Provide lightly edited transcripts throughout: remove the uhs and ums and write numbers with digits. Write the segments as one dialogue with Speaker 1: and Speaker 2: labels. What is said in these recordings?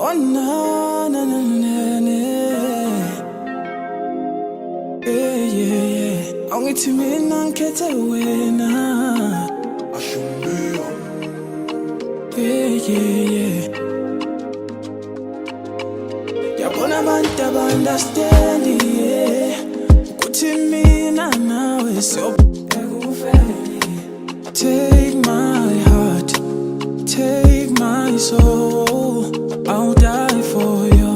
Speaker 1: Oh na na na na na. Yeah yeah yeah. Angithi mina ngikhethe wena. Ashumbe. Yeah yeah yeah. Yabona abantu understand yeah. Ukuthi mina nawe siyobhekufeli. Take my heart, take my soul. I'll die for you,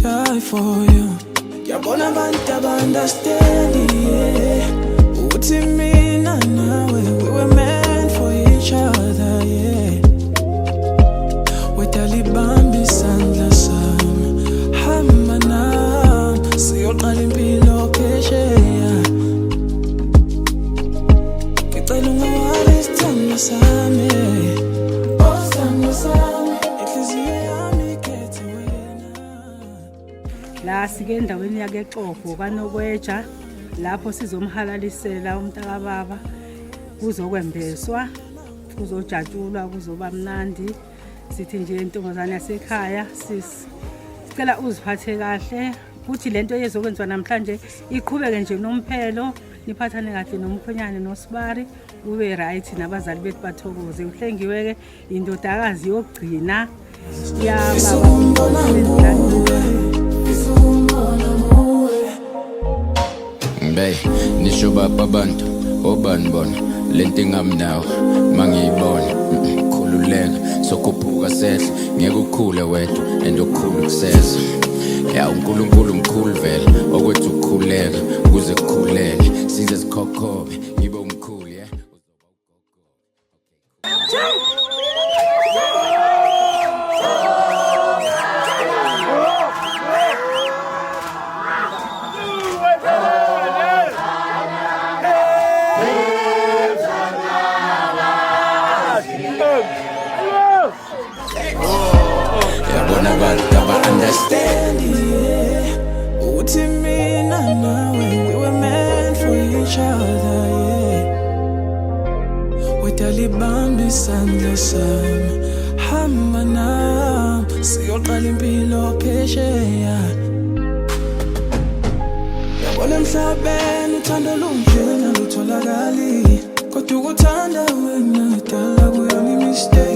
Speaker 1: die for you. Yabona abantu understand yeah. Ukuthi mina nawe we were meant for each other yeah. Wetalibambi isandla sami, hamba nami siyoqala impilo phesheya. Ngicela ungawali isithando sami, oh sithando sami, inhliziyo yami ikhethe wena.
Speaker 2: La sike endaweni yake Xhobo kaNokweja lapho sizomhalalisela umntaka baba kuzokwembeswa kuzojatshulwa kuzoba mnandi sithi nje intombazana yasekhaya sicela uziphathe kahle kuthi lento yezokwenziwa namhlanje iqhubeke nje nomphelo niphathane kahle nomkhonyane noSibari ube right nabazali bethu bathokoze uhlengiwe ke indodakazi yokugcina ya baba
Speaker 3: Bay, nisho baba abantu, obani bona, lento ingamnawo, mangiyibona, khululeka, sokhuphuka sehle, ngeke ukhule wedwa, and ukhulu kuseza. Ya uNkulunkulu mkhulu vele, okwethu ukukhuleka, ukuze kukhuleke, size sikhokhobe, ngibe umkhulu, yeah.
Speaker 1: Understand yeah. Uthi mina nawe we were meant for each other yeah. Wetalibambi isandla sami, hamba nami siyoqala impilo phesheya. Yabona emhlabeni uthando lunjena lutholakali, kodwa ukuthanda wena idala kuyona imistake.